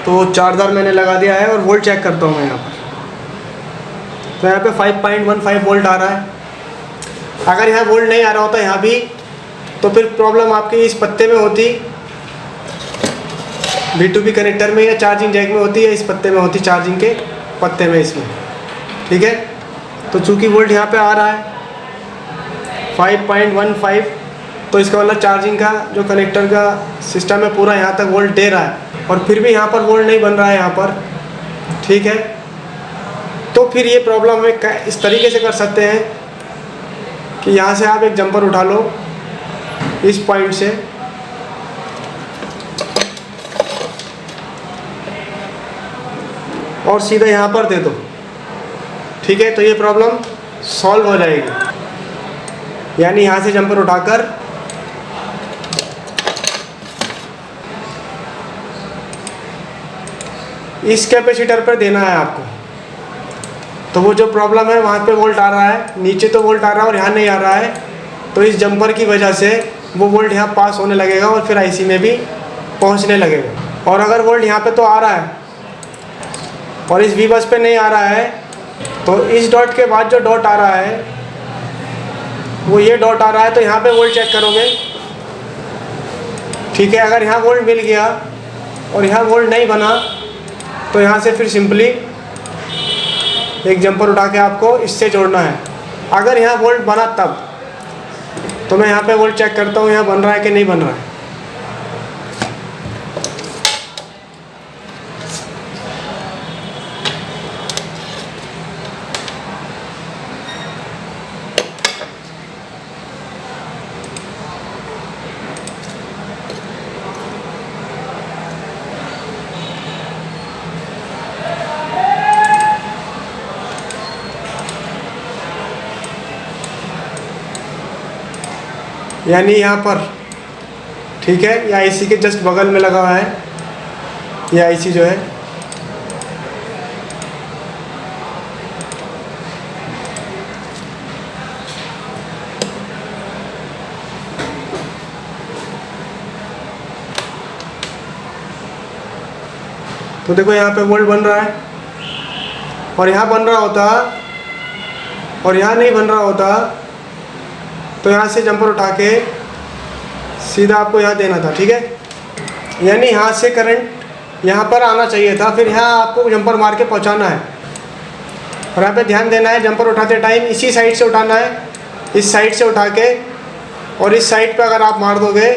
तो चार्जर मैंने लगा दिया है और वोल्ट चेक करता हूँ मैं यहाँ पर। तो यहाँ पे 5.15 वोल्ट आ रहा है। अगर यहाँ वोल्ट नहीं आ रहा होता यहाँ भी, तो फिर प्रॉब्लम आपकी इस पत्ते में होती, V2B कनेक्टर में या चार्जिंग जैक में होती है, इस पत्ते में होती, चार्जिंग के पत्ते में इसमें। ठीक है, तो चूँकि वोल्ट यहाँ पे आ रहा है 5.15, तो इसका मतलब चार्जिंग का जो कनेक्टर का सिस्टम है पूरा यहाँ तक वोल्ट दे रहा है, और फिर भी यहाँ पर वोल्ट नहीं बन रहा है यहाँ पर। ठीक है, तो फिर ये प्रॉब्लम में इस तरीके से कर सकते हैं कि यहाँ से आप एक जंपर उठा लो इस पॉइंट से, और सीधा यहाँ पर दे दो। ठीक है, तो ये प्रॉब्लम सॉल्व हो जाएगी। यानी यहाँ से जंपर उठाकर इस कैपेसिटर पर देना है आपको। तो वो जो प्रॉब्लम है वहाँ पे वोल्ट आ रहा है, नीचे तो वोल्ट आ रहा है और यहाँ नहीं आ रहा है, तो इस जंपर की वजह से वो वोल्ट यहाँ पास होने लगेगा और फिर आईसी में भी पहुँचने लगेगा। और अगर वोल्ट यहाँ पे तो आ रहा है और इस V बस पे नहीं आ रहा है, तो इस डॉट के बाद जो डॉट आ रहा है वो ये डॉट आ रहा है, तो यहाँ पे वोल्ट चेक करोगे। ठीक है, अगर यहाँ वोल्ट मिल गया और यहाँ वोल्ट नहीं बना, तो यहाँ से फिर सिंपली एक जंपर उठा के आपको इससे जोड़ना है। अगर यहाँ वोल्ट बना तब, तो मैं यहाँ पे वोल्ट चेक करता हूँ यहाँ बन रहा है कि नहीं बन रहा है। यानी यहाँ पर, ठीक है, ये आईसी के जस्ट बगल में लगा हुआ है, ये आईसी जो है। तो देखो यहाँ पे वोल्ट बन रहा है, और यहाँ बन रहा होता और यहाँ नहीं बन रहा होता, तो यहाँ से जंपर उठा के सीधा आपको यहाँ देना था। ठीक है, यानी यहाँ से करंट यहाँ पर आना चाहिए था, फिर यहाँ आपको जंपर मार के पहुँचाना है। और यहाँ पे ध्यान देना है, जंपर उठाते टाइम इसी साइड से उठाना है, इस साइड से उठा के, और इस साइड पे अगर आप मार दोगे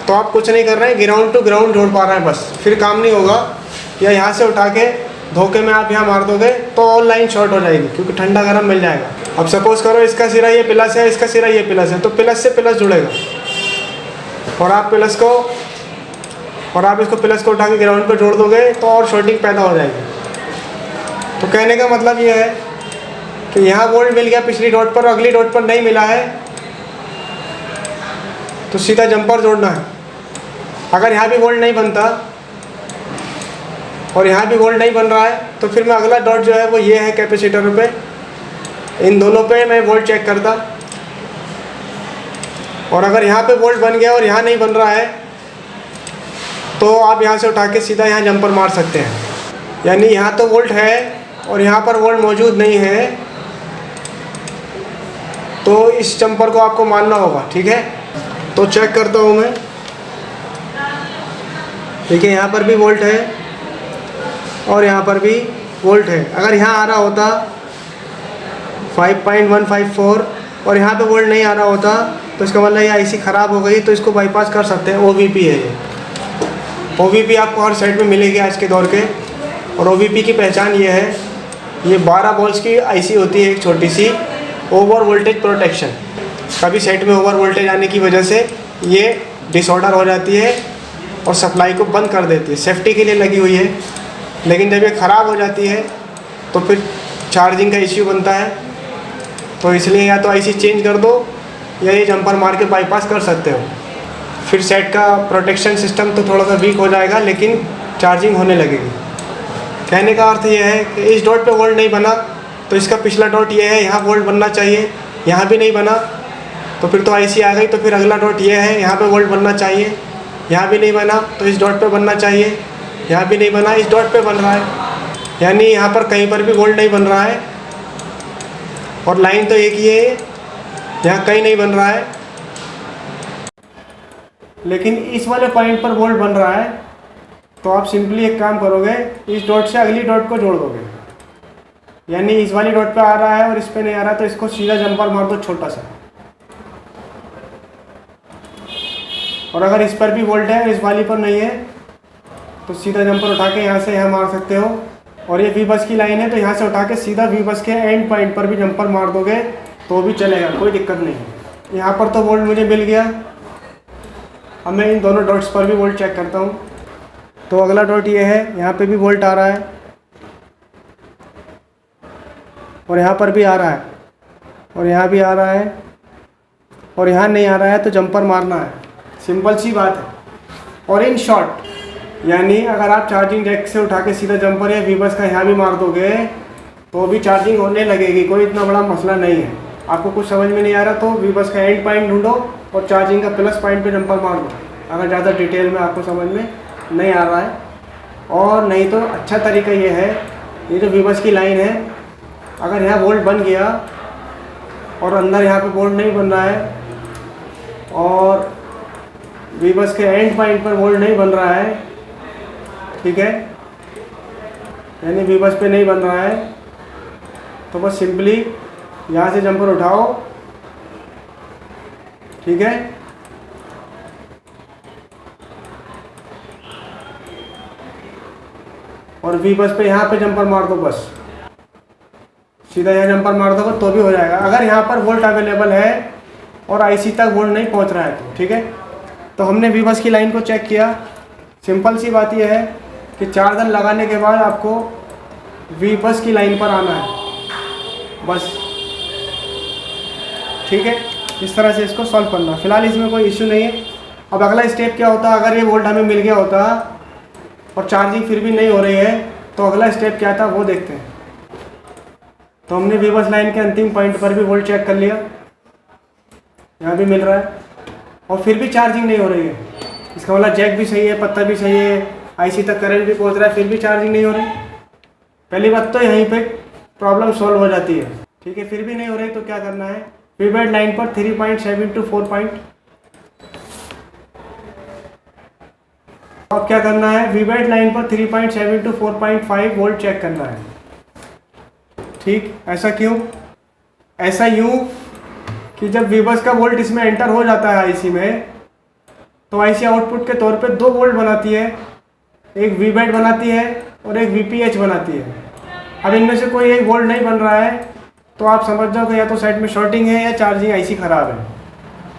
तो आप कुछ नहीं कर रहे हैं, ग्राउंड टू ग्राउंड जोड़ पा रहे हैं बस, फिर काम नहीं होगा। या यहाँ से उठा के धोखे में आप यहाँ मार दोगे तो ऑल लाइन शॉर्ट हो जाएगी, क्योंकि ठंडा गर्म मिल जाएगा। अब सपोज करो इसका सिरा ये प्लस है, इसका सिरा ये प्लस है, तो प्लस से प्लस जुड़ेगा, और आप इसको प्लस को उठा के ग्राउंड पर जोड़ दोगे तो और शॉर्टिंग पैदा हो जाएगी। तो कहने का मतलब ये है कि यहाँ वोल्ट मिल गया पिछली डॉट पर, अगली डॉट पर नहीं मिला है, तो सीधा जंपर जोड़ना है। अगर यहाँ भी वोल्ट नहीं बनता और यहाँ भी वोल्ट नहीं बन रहा है, तो फिर मैं अगला डॉट जो है वो ये है कैपेसिटर पे, इन दोनों पे मैं वोल्ट चेक करता। और अगर यहाँ पे वोल्ट बन गया और यहाँ नहीं बन रहा है, तो आप यहाँ से उठा के सीधा यहाँ जंपर मार सकते हैं। यानी यहाँ तो वोल्ट है और यहाँ पर वोल्ट मौजूद नहीं है, तो इस जंपर को आपको मानना होगा। ठीक है, तो चेक करता हूँ मैं। देखिए यहाँ पर भी वोल्ट है और यहाँ पर भी वोल्ट है। अगर यहाँ आ रहा होता 5.154 और यहाँ पे वोल्ट नहीं आ रहा होता, तो इसका मतलब ये आईसी ख़राब हो गई, तो इसको बाईपास कर सकते हैं। OVP है ये, OVP आपको हर साइड में मिलेगी आज के दौर के। और OVP की पहचान ये है, ये 12 वोल्ट्स की आईसी होती है, एक छोटी सी ओवर वोल्टेज प्रोटेक्शन। कभी सेट में ओवर वोल्टेज आने की वजह से ये डिसऑर्डर हो जाती है और सप्लाई को बंद कर देती है, सेफ्टी के लिए लगी हुई है। लेकिन जब ये ख़राब हो जाती है तो फिर चार्जिंग का इश्यू बनता है, तो इसलिए या तो आईसी चेंज कर दो या ये जंपर मार के बाईपास कर सकते हो। फिर सेट का प्रोटेक्शन सिस्टम तो थोड़ा सा वीक हो जाएगा, लेकिन चार्जिंग होने लगेगी। कहने का अर्थ ये है कि इस डॉट पे वोल्ट नहीं बना, तो इसका पिछला डॉट ये है, यहाँ वोल्ट बनना चाहिए, यहाँ भी नहीं बना, तो फिर तो आईसी आ गई। तो फिर अगला डॉट ये है, यहाँ पे वोल्ट बनना चाहिए, यहाँ भी नहीं बना, तो इस डॉट पे बनना चाहिए। यहाँ भी नहीं बना, इस डॉट पे बन रहा है, यानी यहाँ पर कहीं पर भी वोल्ट नहीं बन रहा है। और लाइन तो एक ही है, यहाँ कहीं नहीं बन रहा है, लेकिन इस वाले पॉइंट पर वोल्ट बन रहा है। तो आप सिंपली एक काम करोगे, इस डॉट से अगली डॉट को जोड़ दोगे, यानी इस वाली डॉट पे आ रहा है और इस पे नहीं आ रहा, तो इसको सीधा जंपर मार दो छोटा सा। और अगर इस पर भी वोल्ट है, इस वाली पर नहीं है, तो सीधा जंपर उठा के यहाँ से यहाँ मार सकते हो। और ये वी बस की लाइन है, तो यहाँ से उठा के सीधा वी बस के एंड पॉइंट पर भी जंपर मार दोगे तो भी चलेगा, कोई दिक्कत नहीं है। यहाँ पर तो वोल्ट मुझे मिल गया। अब मैं इन दोनों डॉट्स पर भी वोल्ट चेक करता हूँ। तो अगला डॉट ये है, यहाँ पे भी वोल्ट आ रहा है और यहाँ पर भी आ रहा है और यहाँ भी आ रहा है और यहाँ नहीं आ रहा है, तो जंपर मारना है, सिंपल सी बात है। और इन शॉर्ट, यानी अगर आप चार्जिंग जैक से उठा के सीधा जंपर या वी बस का यहाँ भी मार दोगे तो भी चार्जिंग होने लगेगी, कोई इतना बड़ा मसला नहीं है। आपको कुछ समझ में नहीं आ रहा तो वी बस का एंड पॉइंट ढूंढो और चार्जिंग का प्लस पॉइंट पे जंपर मार दो, अगर ज़्यादा डिटेल में आपको समझ में नहीं आ रहा है। और नहीं तो अच्छा तरीका ये है, ये जो वी बस की लाइन है, अगर यहाँ वोल्ट बन गया और अंदर यहाँ पे वोल्ट नहीं बन रहा है और वी बस के एंड पॉइंट पर वोल्ट नहीं बन रहा है, ठीक है, यानी वी बस पे नहीं बन रहा है, तो बस सिंपली यहाँ से जंपर उठाओ, ठीक है। और वी बस पे यहाँ पे जंपर मार दो, बस सीधा यहाँ जंपर मार दो तो भी हो जाएगा, अगर यहाँ पर वोल्ट अवेलेबल है और आईसी तक वोल्ट नहीं पहुँच रहा है तो, ठीक है। तो हमने वी बस की लाइन को चेक किया। सिंपल सी बात यह है कि चार्जर लगाने के बाद आपको वी बस की लाइन पर आना है, बस, ठीक है। इस तरह से इसको सॉल्व करना, फिलहाल इसमें कोई इश्यू नहीं है। अब अगला स्टेप क्या होता, अगर ये वोल्ट हमें मिल गया होता और चार्जिंग फिर भी नहीं हो रही है, तो अगला स्टेप क्या था वो देखते हैं। तो हमने वी बस लाइन के अंतिम पॉइंट पर भी वोल्ट चेक कर लिया, यहाँ भी मिल रहा है और फिर भी चार्जिंग नहीं हो रही है। इसका मतलब जैक भी सही है, पत्ता भी सही है, आईसी तक करंट भी पहुँच रहा है, फिर भी चार्जिंग नहीं हो रही। पहली बात तो यहीं पे प्रॉब्लम सॉल्व हो जाती है, ठीक है। फिर भी नहीं हो रही तो क्या करना है, वी बेड लाइन पर 3.7 to 4 पॉइंट, अब क्या करना है, वी बेड लाइन पर 3.7 to 4.5 वोल्ट चेक करना है, ठीक। ऐसा क्यों, ऐसा यूं कि जब वी बस का वोल्ट इसमें एंटर हो जाता है आईसी में, तो आईसी आउटपुट के तौर पे 2 वोल्ट बनाती है, एक वी बेड बनाती है और एक वीपीएच बनाती है। अब इनमें से कोई एक वोल्ट नहीं बन रहा है तो आप समझ जाओ कि या तो साइड में शॉर्टिंग है या चार्जिंग आईसी ख़राब है।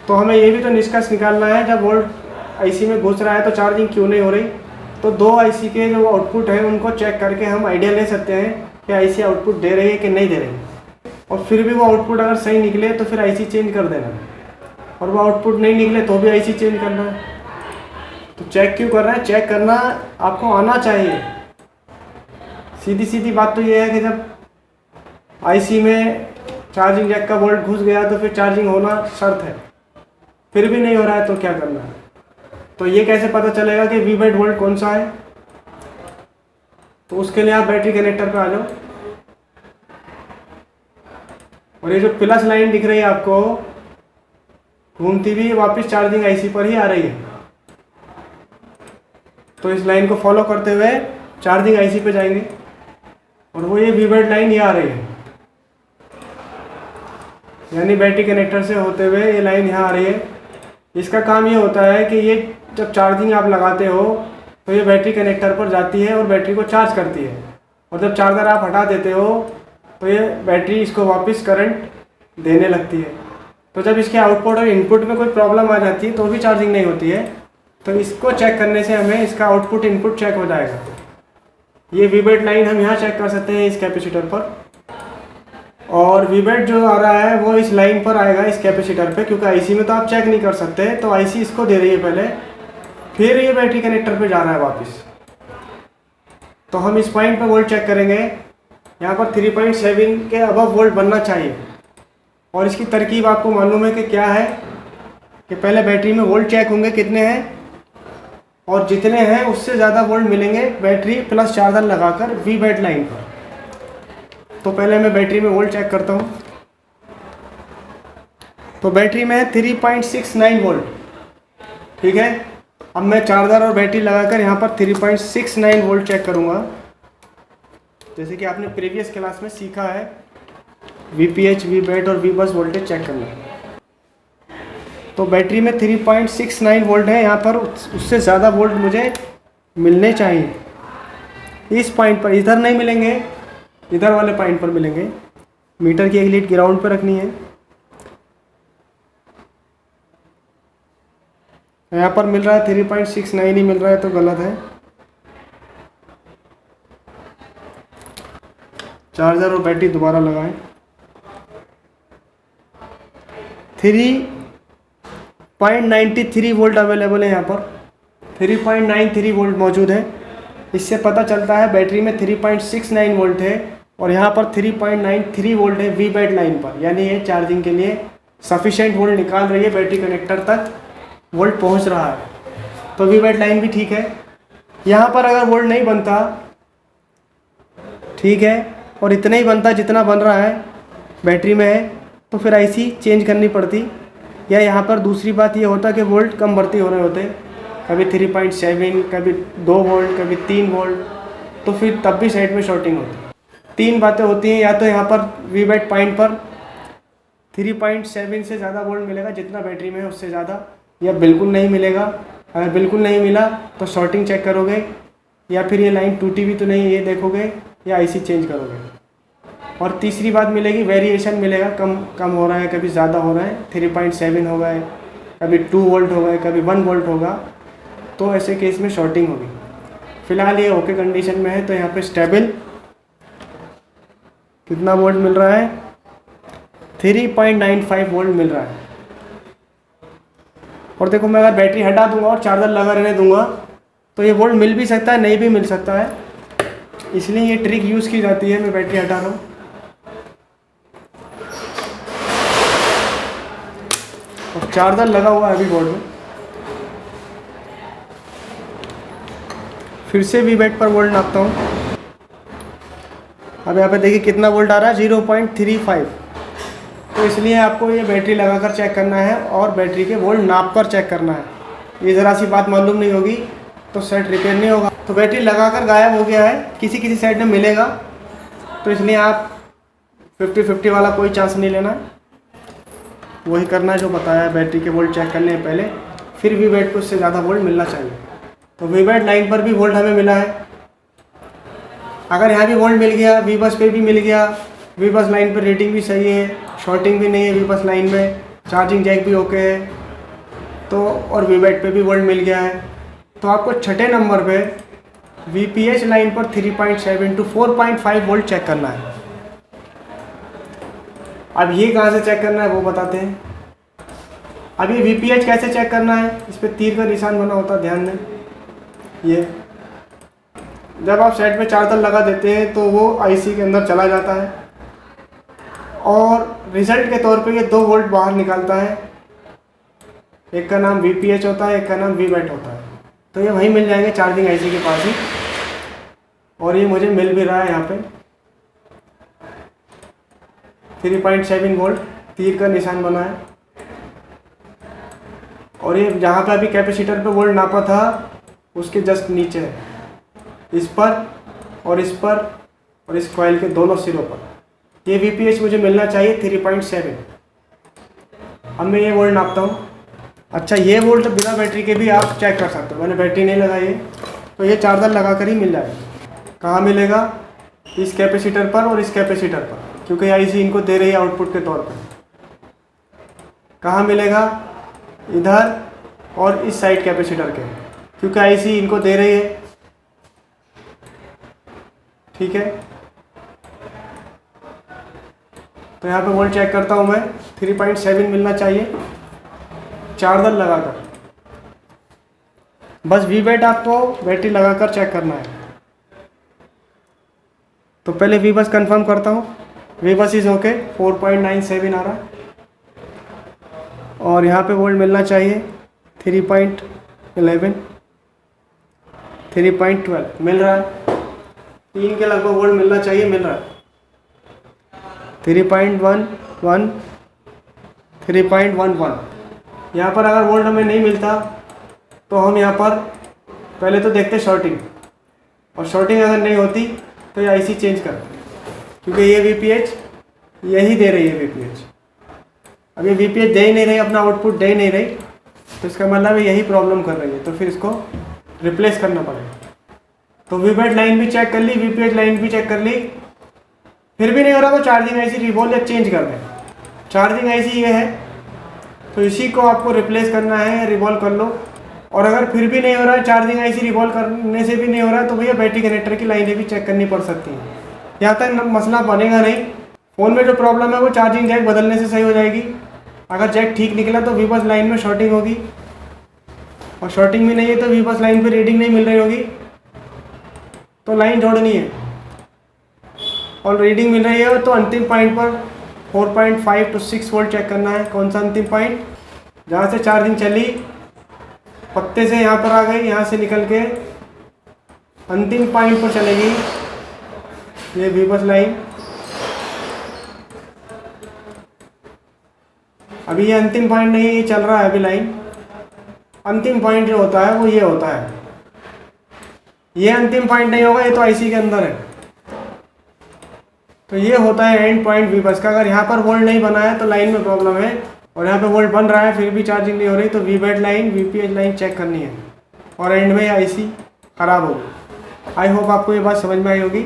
तो हमें ये भी तो निष्कर्ष निकालना है, जब वोल्ट आईसी में घुस रहा है तो चार्जिंग क्यों नहीं हो रही। तो 2 आईसी के जो आउटपुट है उनको चेक करके हम आइडिया ले सकते हैं कि आईसी आउटपुट दे रही है कि नहीं दे रही। और फिर भी वो आउटपुट अगर सही निकले तो फिर आईसी चेंज कर देना, और वो आउटपुट नहीं निकले तो भी आईसी चेंज करना है। तो चेक क्यों कर रहे हैं, चेक करना आपको आना चाहिए। सीधी सीधी बात तो ये है कि जब आईसी में चार्जिंग जैक का वोल्ट घुस गया तो फिर चार्जिंग होना शर्त है, फिर भी नहीं हो रहा है तो क्या करना है। तो ये कैसे पता चलेगा कि वी बेड वोल्ट कौन सा है, तो उसके लिए आप बैटरी कनेक्टर पे आ जाओ और ये जो प्लस लाइन दिख रही है आपको घूमती हुई, वापस चार्जिंग आईसी पर ही आ रही है। तो इस लाइन को फॉलो करते हुए चार्जिंग आईसी पे जाएंगे और वो ये वी बेड लाइन ये आ रही है, यानी बैटरी कनेक्टर से होते हुए ये लाइन यहाँ आ रही है। इसका काम ये होता है कि ये जब चार्जिंग आप लगाते हो तो ये बैटरी कनेक्टर पर जाती है और बैटरी को चार्ज करती है, और जब चार्जर आप हटा देते हो तो ये बैटरी इसको वापस करंट देने लगती है। तो जब इसके आउटपुट और इनपुट में कोई प्रॉब्लम आ जाती है तो भी चार्जिंग नहीं होती है। तो इसको चेक करने से हमें इसका आउटपुट इनपुट चेक हो जाएगा। ये वी बेड लाइन हम यहाँ चेक कर सकते हैं इस कैपेसिटर पर, और वी बेड जो आ रहा है वो इस लाइन पर आएगा इस कैपेसिटर पे, क्योंकि आईसी में तो आप चेक नहीं कर सकते। तो आईसी इसको दे रही है पहले, फिर ये बैटरी कनेक्टर पे जा रहा है वापस। तो हम इस पॉइंट पे वोल्ट चेक करेंगे, यहाँ पर 3.7 के अबव वोल्ट बनना चाहिए। और इसकी तरकीब आपको मालूम है कि क्या है, कि पहले बैटरी में वोल्ट चेक होंगे कितने हैं, और जितने हैं उससे ज़्यादा वोल्ट मिलेंगे बैटरी प्लस चार्जर लगाकर वी बैट लाइन पर। तो पहले मैं बैटरी में वोल्ट चेक करता हूँ। तो बैटरी में है 3.69 वोल्ट, ठीक है। अब मैं चार्जर और बैटरी लगाकर यहाँ पर 3.69 वोल्ट चेक करूँगा। जैसे कि आपने प्रीवियस क्लास में सीखा है VPH, वी बैट और वी बस वोल्टेज चेक करना। तो बैटरी में 3.69 वोल्ट है यहाँ पर, उससे ज़्यादा वोल्ट मुझे मिलने चाहिए। इस पॉइंट पर, इधर नहीं मिलेंगे, इधर वाले पॉइंट पर मिलेंगे। मीटर की एक लीड ग्राउंड पर रखनी है। यहाँ पर मिल रहा है 3.69 ही मिल रहा है, तो गलत है। चार्जर और बैटरी दोबारा लगाएं। 3.93 वोल्ट अवेलेबल है यहाँ पर, 3.93 वोल्ट मौजूद है। इससे पता चलता है बैटरी में 3.69 वोल्ट है और यहाँ पर 3.93 वोल्ट है वी बैट लाइन पर, यानी ये चार्जिंग के लिए सफिशेंट वोल्ट निकाल रही है। बैटरी कनेक्टर तक वोल्ट पहुँच रहा है, तो वी बैट लाइन भी ठीक है। यहाँ पर अगर वोल्ट नहीं बनता, ठीक है, और इतना ही बनता जितना बन रहा है बैटरी में है, तो फिर IC चेंज करनी पड़ती। या यहाँ पर दूसरी बात ये होता कि वोल्ट कम बढ़ती हो रहे होते, कभी 3.7, कभी 2 वोल्ट, कभी 3 वोल्ट, तो फिर तब भी साइड में शॉर्टिंग होती। 3 बातें होती हैं, या तो यहाँ पर वी बैट पॉइंट पर 3.7 से ज़्यादा वोल्ट मिलेगा जितना बैटरी में है उससे ज़्यादा, या बिल्कुल नहीं मिलेगा। अगर बिल्कुल नहीं मिला तो शॉर्टिंग चेक करोगे, या फिर ये लाइन टूटी भी तो नहीं ये देखोगे, या IC चेंज करोगे। और तीसरी बात मिलेगी, वेरिएशन मिलेगा, कम हो रहा है, कभी ज़्यादा हो रहा है, 3.7 हो गए, कभी 2 वोल्ट हो गए, कभी 1 वोल्ट होगा, तो ऐसे केस में शॉर्टिंग होगी। फिलहाल ये ओके कंडीशन में है, तो यहाँ पे स्टेबल कितना वोल्ट मिल रहा है, 3.95 वोल्ट मिल रहा है। और देखो, मैं अगर बैटरी हटा दूंगा और चार्जर लगा रहने दूंगा तो ये वोल्ट मिल भी सकता है, नहीं भी मिल सकता है, इसलिए ये ट्रिक यूज़ की जाती है। मैं बैटरी हटा रहा हूँ और चार्जर लगा हुआ है अभी बोर्ड में। फिर से वी बैट पर वोल्ट नापता हूँ। अब यहाँ पे देखिए कितना वोल्ट आ रहा है, 0.35। तो इसलिए आपको ये बैटरी लगाकर चेक करना है और बैटरी के वोल्ट नाप कर चेक करना है। ये ज़रा सी बात मालूम नहीं होगी तो सेट रिपेयर नहीं होगा। तो बैटरी लगाकर गायब हो गया है, किसी किसी साइड में मिलेगा, तो इसलिए आप 50-50 वाला कोई चांस नहीं लेना, वही करना है जो बताया है। बैटरी के वोल्ट चेक करने पहले, फिर वी बैट को उससे ज़्यादा वोल्ट मिलना चाहिए। तो वी बैट लाइन पर भी वोल्ट हमें मिला है। अगर यहाँ भी वोल्ट मिल गया, वी बस पे भी मिल गया, वी बस लाइन पर रेटिंग भी सही है, शॉर्टिंग भी नहीं है वी बस लाइन में, चार्जिंग जैक भी ओके है, तो और वी बैट पे भी वोल्ट मिल गया है, तो आपको छठे नंबर पे VPH लाइन पर 3.7 to 4.5 वोल्ट चेक करना है। अब ये कहाँ से चेक करना है वो बताते हैं। अब ये VPH कैसे चेक करना है, इस पर तीर का निशान बना होता है, ध्यान दें। ये जब आप साइड में चार्जर लगा देते हैं तो वो IC के अंदर चला जाता है और रिजल्ट के तौर पे ये 2 वोल्ट बाहर निकालता है। एक का नाम VPH होता है, एक का नाम वी बैट होता है। तो ये वहीं मिल जाएंगे चार्जिंग IC के पास ही, और ये मुझे मिल भी रहा है यहाँ पे 3.7 वोल्ट, तीर का निशान बना है। और ये जहाँ पे अभी कैपेसिटर पे वोल्ट नापा था उसके जस्ट नीचे है, इस पर और इस पर और इस कॉइल के दोनों सिरों पर। ये VPH मुझे मिलना चाहिए 3.7। अब मैं ये वोल्ट नापता हूँ। अच्छा, ये वोल्ट बिना बैटरी के भी आप चेक कर सकते हो, मैंने बैटरी नहीं लगाई है, तो ये चार्जर लगा कर ही मिल जाएगा। कहाँ मिलेगा, इस कैपेसिटर पर और इस कैपेसिटर पर, क्योंकि IC इनको दे रही है आउटपुट के तौर पर। कहाँ मिलेगा, इधर और इस साइड कैपेसिटर के, क्योंकि IC इनको दे रही है, ठीक है। तो यहाँ पे वोल्ट चेक करता हूँ मैं, 3.7 मिलना चाहिए चार्जर लगाकर। बस वी बैट आपको बैटरी लगाकर चेक करना है। तो पहले वी बस कन्फर्म करता हूँ, वी बस इज़ ओके, 4.97 आ रहा है और यहाँ पे वोल्ट मिलना चाहिए 3.11। 3.12 मिल रहा है, 3 के लगभग वोल्ट मिलना चाहिए, मिल रहा है। 3.11 3.11। यहाँ पर अगर वोल्ट हमें नहीं मिलता तो हम यहाँ पर पहले तो देखते शॉर्टिंग, और शॉर्टिंग अगर नहीं होती तो ये आईसी चेंज कर, क्योंकि ये वीपीएच यही दे रही है वीपीएच। अब ये वीपीएच दे ही नहीं रही, अपना आउटपुट दे ही नहीं रही, तो इसका मतलब है यही प्रॉब्लम कर रही है, तो फिर इसको रिप्लेस करना पड़ेगा। तो वीबैट लाइन भी चेक कर ली, वीपीएच लाइन भी चेक कर ली, फिर भी नहीं हो रहा तो चार्जिंग आईसी रिवॉल्व या चेंज कर दें। चार्जिंग आईसी ये है तो इसी को आपको रिप्लेस करना है या रिवॉल्व कर लो। और अगर फिर भी नहीं हो रहा है, चार्जिंग आईसी रिवॉल्व करने से भी नहीं हो रहा है, तो भैया बैटरी कनेक्टर की लाइनें भी चेक करनी पड़ सकती हैं। यहाँ तक मसला बनेगा नहीं, फ़ोन में जो प्रॉब्लम है वो चार्जिंग जैक बदलने से सही हो जाएगी। अगर जैक ठीक निकला तो वीबस लाइन में शॉर्टिंग होगी, और शॉर्टिंग भी नहीं है तो वीबस लाइन पे रीडिंग नहीं मिल रही होगी, तो लाइन जोड़नी है। और रीडिंग मिल रही है तो अंतिम पॉइंट पर 4.5 to 6 वोल्ट चेक करना है। कौन सा अंतिम पॉइंट? जहाँ से चार्जिंग चली, पत्ते से यहाँ पर आ गई, यहाँ से निकल के अंतिम पॉइंट पर चलेगी ये वीबस लाइन। अभी ये अंतिम पॉइंट नहीं है, ये चल रहा है अभी लाइन। अंतिम पॉइंट जो होता है वो ये होता है, ये अंतिम पॉइंट नहीं होगा, ये तो आईसी के अंदर है। तो ये होता है एंड पॉइंट वीबस का। अगर यहाँ पर वोल्ट नहीं बना है तो लाइन में प्रॉब्लम है, और यहाँ पे वोल्ट बन रहा है फिर भी चार्जिंग नहीं हो रही, तो वीबैट लाइन वीपीएच लाइन चेक करनी है, और एंड में आईसी ख़राब होगी। आई होप आपको ये बात समझ में आई होगी।